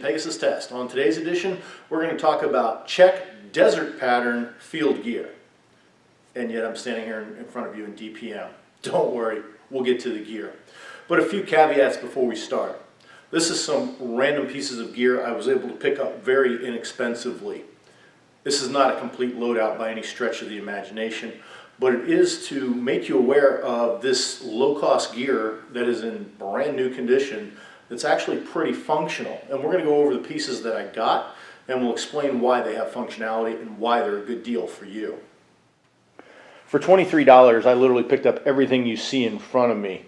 Pegasus Test. On today's edition, we're going to talk about Czech desert pattern field gear. And yet I'm standing here in front of you in DPM. Don't worry, we'll get to the gear. But a few caveats before we start. This is some random pieces of gear I was able to pick up very inexpensively. This is not a complete loadout by any stretch of the imagination, but it is to make you aware of this low-cost gear that is in brand new condition that's actually pretty functional. And we're going to go over the pieces that I got, and we'll explain why they have functionality and why they're a good deal for you. For $23, I literally picked up everything you see in front of me.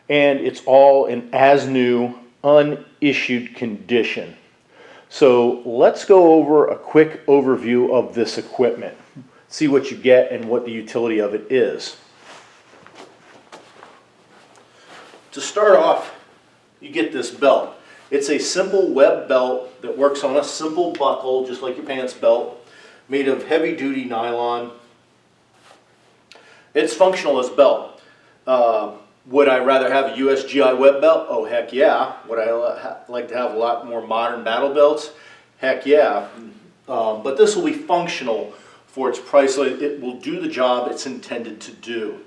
And it's all in as new, unissued condition. So let's go over a quick overview of this equipment. See what you get and what the utility of it is. To start off, you get this belt. It's a simple web belt that works on a simple buckle, just like your pants belt, made of heavy-duty nylon. It's functional as a belt. Would I rather have a USGI web belt? Oh, heck yeah. Would I like to have a lot more modern battle belts? Heck yeah. But this will be functional for its price. It will do the job it's intended to do.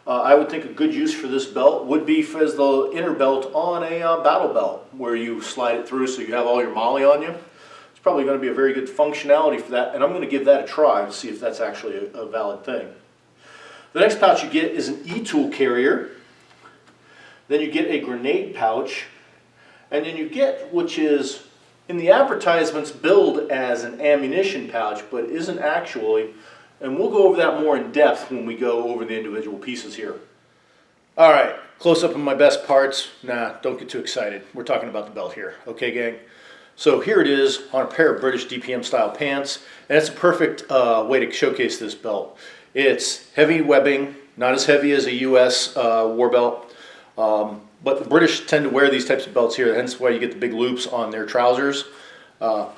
I would think a good use for this belt would be as the inner belt on a battle belt, where you slide it through so you have all your molly on you. It's probably going to be a very good functionality for that, and I'm going to give that a try to see if that's actually a valid thing. The next pouch you get is an e-tool carrier. Then you get a grenade pouch, and then you get, which is in the advertisements billed as an ammunition pouch, but isn't actually. And we'll go over that more in depth when we go over the individual pieces here. All right, close up of my best parts. Nah, don't get too excited. We're talking about the belt here. Okay, gang? So here it is on a pair of British DPM style pants, and it's a perfect way to showcase this belt. It's heavy webbing, not as heavy as a US war belt, but the British tend to wear these types of belts here, hence why you get the big loops on their trousers.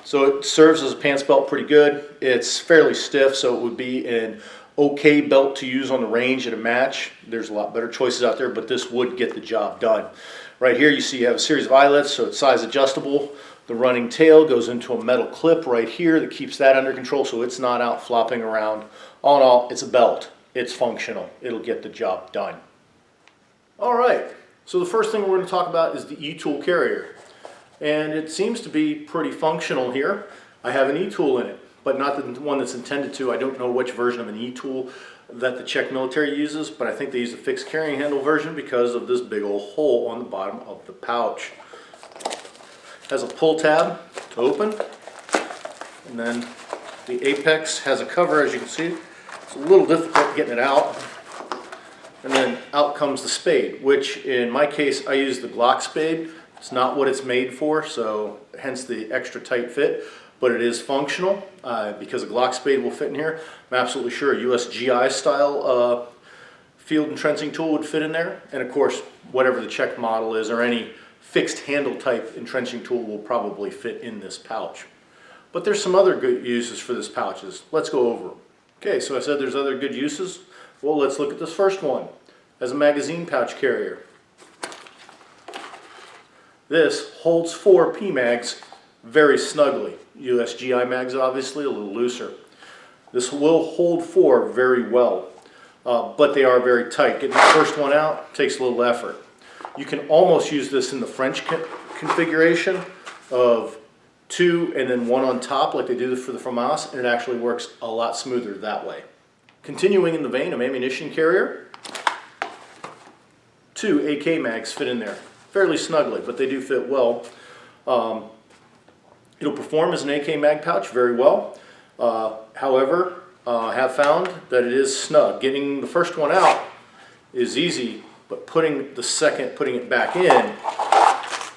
So it serves as a pants belt pretty good. It's fairly stiff, so it would be an okay belt to use on the range at a match. There's a lot better choices out there, but this would get the job done. Right here you see you have a series of eyelets, so it's size adjustable. The running tail goes into a metal clip right here that keeps that under control so it's not out flopping around. All in all, it's a belt. It's functional. It'll get the job done. All right, so the first thing we're going to talk about is the e-tool carrier. And it seems to be pretty functional here. I have an e-tool in it, but not the one that's intended to. I don't know which version of an e-tool that the Czech military uses, but I think they use a fixed carrying handle version because of this big old hole on the bottom of the pouch. It has a pull tab to open, and then the apex has a cover, as you can see. It's a little difficult getting it out. And then out comes the spade, which in my case I use the Glock spade. It's not what it's made for, so hence the extra tight fit, but it is functional because a Glock spade will fit in here. I'm absolutely sure a USGI style field entrenching tool would fit in there, and of course whatever the Czech model is or any fixed handle type entrenching tool will probably fit in this pouch. But there's some other good uses for this pouches. Let's go over them. Okay, so I said there's other good uses. Well, let's look at this first one as a magazine pouch carrier. This holds 4 PMags very snugly. USGI mags obviously a little looser. This will hold 4 very well, but they are very tight. Getting the first one out takes a little effort. You can almost use this in the French configuration of 2 and then 1 on top like they do for the FAMAS, and it actually works a lot smoother that way. Continuing in the vein of ammunition carrier, 2 AK mags fit in there. Fairly snugly, but they do fit well. It'll perform as an AK mag pouch very well. However, I have found that it is snug. Getting the first one out is easy, but putting it back in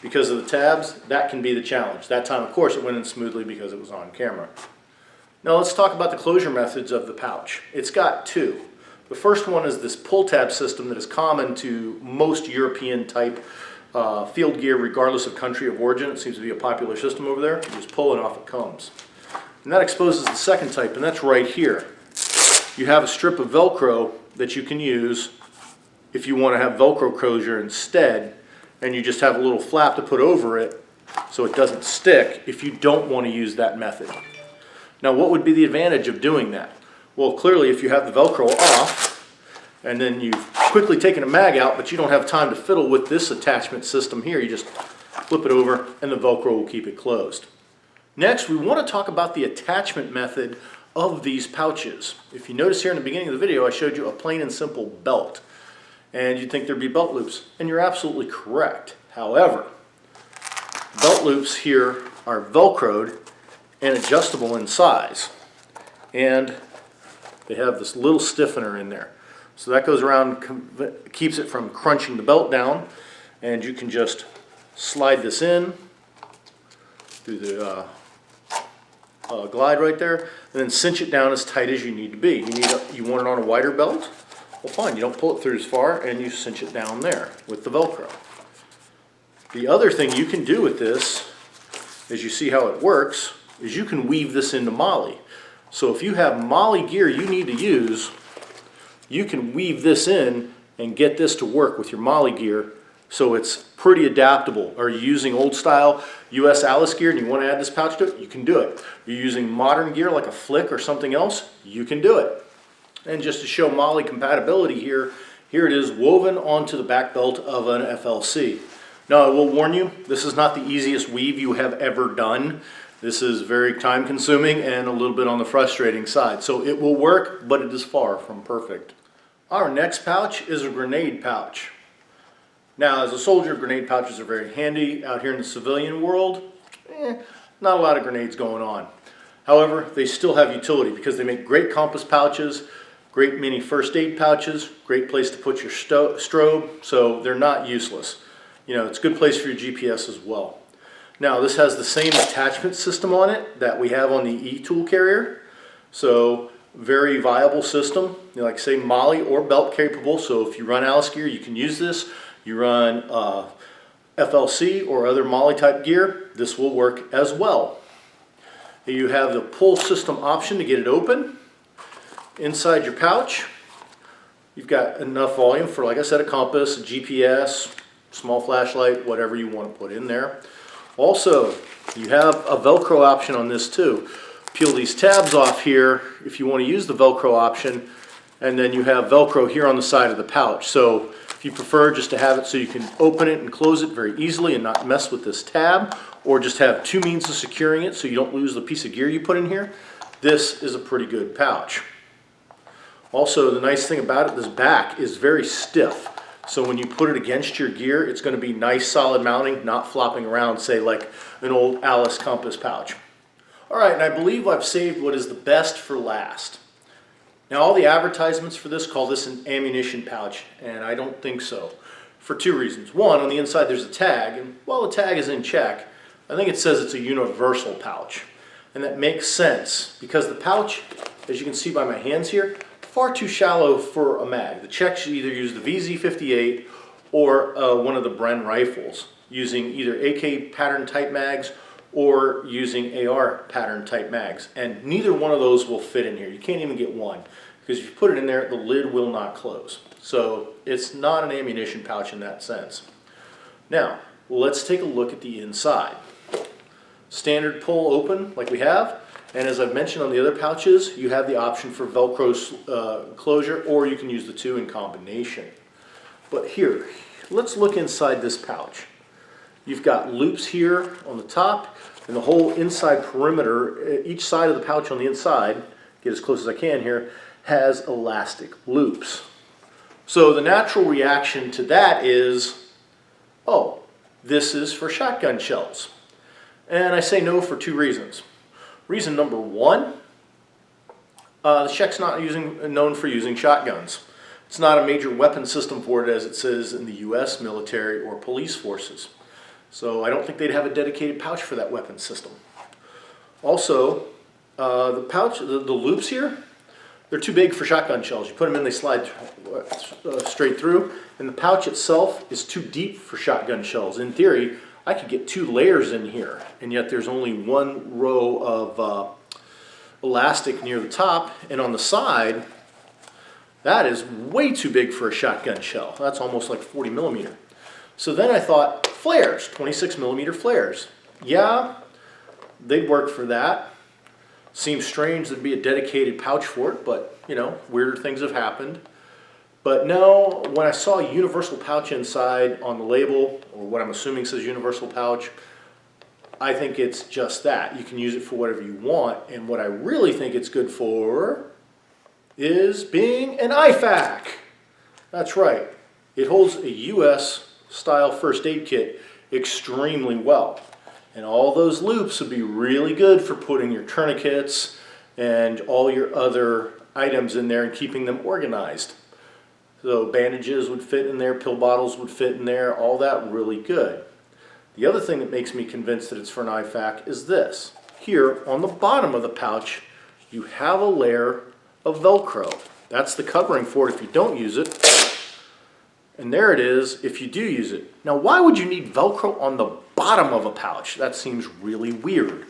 because of the tabs, that can be the challenge. That time, of course, it went in smoothly because it was on camera. Now let's talk about the closure methods of the pouch. It's got 2. The first one is this pull tab system that is common to most European type field gear, regardless of country of origin. It seems to be a popular system over there. You just pull it off it comes. And that exposes the second type, and that's right here. You have a strip of Velcro that you can use if you want to have Velcro closure instead, and you just have a little flap to put over it so it doesn't stick if you don't want to use that method. Now, what would be the advantage of doing that? Well, clearly if you have the Velcro off and then you've quickly taken a mag out, but you don't have time to fiddle with this attachment system here, you just flip it over and the Velcro will keep it closed. Next, we want to talk about the attachment method of these pouches. If you notice here in the beginning of the video, I showed you a plain and simple belt. And you'd think there'd be belt loops, and you're absolutely correct. However, belt loops here are Velcroed and adjustable in size. And they have this little stiffener in there. So that goes around, keeps it from crunching the belt down, and you can just slide this in through the glide right there, and then cinch it down as tight as you need to be. You want it on a wider belt? Well, fine, you don't pull it through as far, and you cinch it down there with the Velcro. The other thing you can do with this, as you see how it works, is you can weave this into MOLLE. So if you have MOLLE gear you need to use, you can weave this in and get this to work with your MOLLE gear, so it's pretty adaptable. Are you using old style US Alice gear and you want to add this pouch to it? You can do it. You're using modern gear like a Flick or something else? You can do it. And just to show MOLLE compatibility here, here it is woven onto the back belt of an FLC. Now, I will warn you, this is not the easiest weave you have ever done. This is very time consuming and a little bit on the frustrating side. So it will work, but it is far from perfect. Our next pouch is a grenade pouch. Now, as a soldier, grenade pouches are very handy. Out here in the civilian world, not a lot of grenades going on. However, they still have utility because they make great compass pouches, great mini first aid pouches, great place to put your strobe, so they're not useless. You know, it's a good place for your GPS as well. Now, this has the same attachment system on it that we have on the E-tool carrier, so very viable system. You know, like say MOLLE or belt capable, so if you run Alice gear, you can use this. You run FLC or other MOLLE type gear, this will work as well. You have the pull system option to get it open. Inside your pouch, you've got enough volume for, like I said, a compass, a GPS, small flashlight, whatever you want to put in there. Also, you have a Velcro option on this too. Peel these tabs off here if you want to use the Velcro option, and then you have Velcro here on the side of the pouch. So if you prefer just to have it so you can open it and close it very easily and not mess with this tab, or just have two means of securing it so you don't lose the piece of gear you put in here, this is a pretty good pouch. Also, the nice thing about it, this back is very stiff. So when you put it against your gear, it's going to be nice solid mounting, not flopping around, say like an old Alice compass pouch. All right, and I believe I've saved what is the best for last. Now, all the advertisements for this call this an ammunition pouch, and I don't think so, for two reasons. One, on the inside there's a tag, and while the tag is in Czech, I think it says it's a universal pouch. And that makes sense, because the pouch, as you can see by my hands here, far too shallow for a mag. The Czechs either use the VZ58 or one of the Bren rifles, using either AK pattern type mags or using AR pattern type mags. And neither one of those will fit in here. You can't even get one, because if you put it in there, the lid will not close. So it's not an ammunition pouch in that sense. Now, let's take a look at the inside. Standard pull open like we have. And as I've mentioned on the other pouches, you have the option for Velcro closure, or you can use the two in combination. But here, let's look inside this pouch. You've got loops here on the top, and the whole inside perimeter, each side of the pouch on the inside, get as close as I can here, has elastic loops. So the natural reaction to that is, oh, this is for shotgun shells. And I say no for two reasons. Reason number one, the Czech's not known for using shotguns. It's not a major weapon system for it as it says in the US military or police forces. So I don't think they'd have a dedicated pouch for that weapon system. Also, the pouch, the loops here, they're too big for shotgun shells. You put them in, they slide straight through, and the pouch itself is too deep for shotgun shells. In theory, I could get two layers in here, and yet there's only one row of elastic near the top, and on the side, that is way too big for a shotgun shell. That's almost like 40 millimeter. So then I thought, flares, 26 millimeter flares. yeah, they'd work for that. Seems strange there'd be a dedicated pouch for it, but you know, weirder things have happened. But no, when I saw a universal pouch inside on the label, or what I'm assuming says universal pouch, I think it's just that. You can use it for whatever you want, and what I really think it's good for is being an IFAK. That's right. It holds a US style first aid kit extremely well. And all those loops would be really good for putting your tourniquets and all your other items in there and keeping them organized. So bandages would fit in there, pill bottles would fit in there, all that really good. The other thing that makes me convinced that it's for an IFAK is this. Here on the bottom of the pouch, you have a layer of Velcro. That's the covering for it if you don't use it. And there it is if you do use it. Now, why would you need Velcro on the bottom of a pouch? That seems really weird.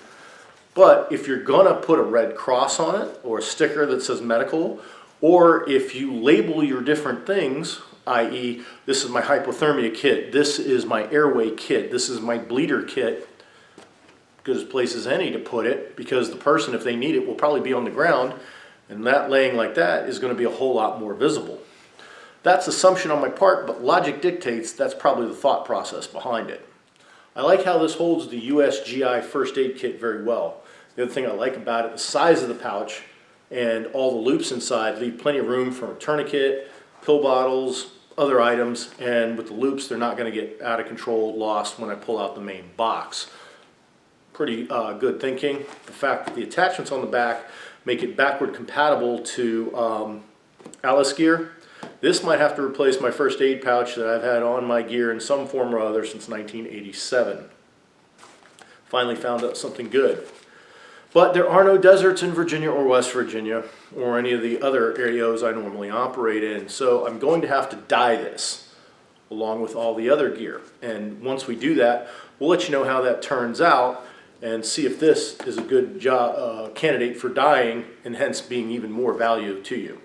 But if you're gonna put a red cross on it, or a sticker that says medical, or if you label your different things, i.e. this is my hypothermia kit, this is my airway kit, this is my bleeder kit, good as place as any to put it, because the person, if they need it, will probably be on the ground, and that laying like that is going to be a whole lot more visible. That's assumption on my part, but logic dictates that's probably the thought process behind it. I like how this holds the USGI first aid kit very well. The other thing I like about it, the size of the pouch and all the loops inside leave plenty of room for a tourniquet, pill bottles, other items, and with the loops they're not going to get out of control, lost when I pull out the main box. Pretty good thinking. The fact that the attachments on the back make it backward compatible to Alice gear. This might have to replace my first aid pouch that I've had on my gear in some form or other since 1987. Finally found out something good. But there are no deserts in Virginia or West Virginia or any of the other areas I normally operate in, so I'm going to have to dye this along with all the other gear. And once we do that, we'll let you know how that turns out and see if this is a good candidate for dyeing and hence being even more value to you.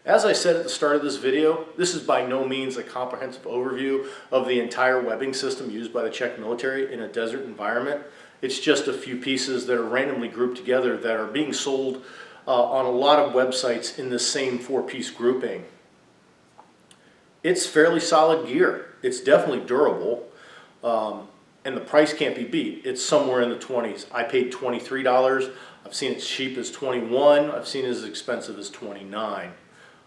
As I said at the start of this video, this is by no means a comprehensive overview of the entire webbing system used by the Czech military in a desert environment. It's just a few pieces that are randomly grouped together that are being sold on a lot of websites in the same four-piece grouping. It's fairly solid gear. It's definitely durable, and the price can't be beat. It's somewhere in the 20s. I paid $23. I've seen it as cheap as $21. I've seen it as expensive as $29.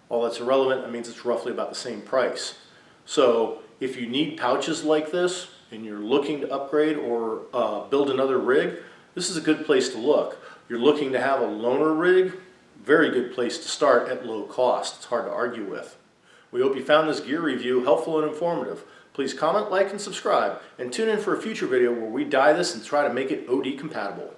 All that's irrelevant. That means it's roughly about the same price. So if you need pouches like this and you're looking to upgrade or build another rig, this is a good place to look. You're looking to have a loaner rig, very good place to start at low cost. It's hard to argue with. We hope you found this gear review helpful and informative. Please comment, like, and subscribe, and tune in for a future video where we dye this and try to make it OD compatible.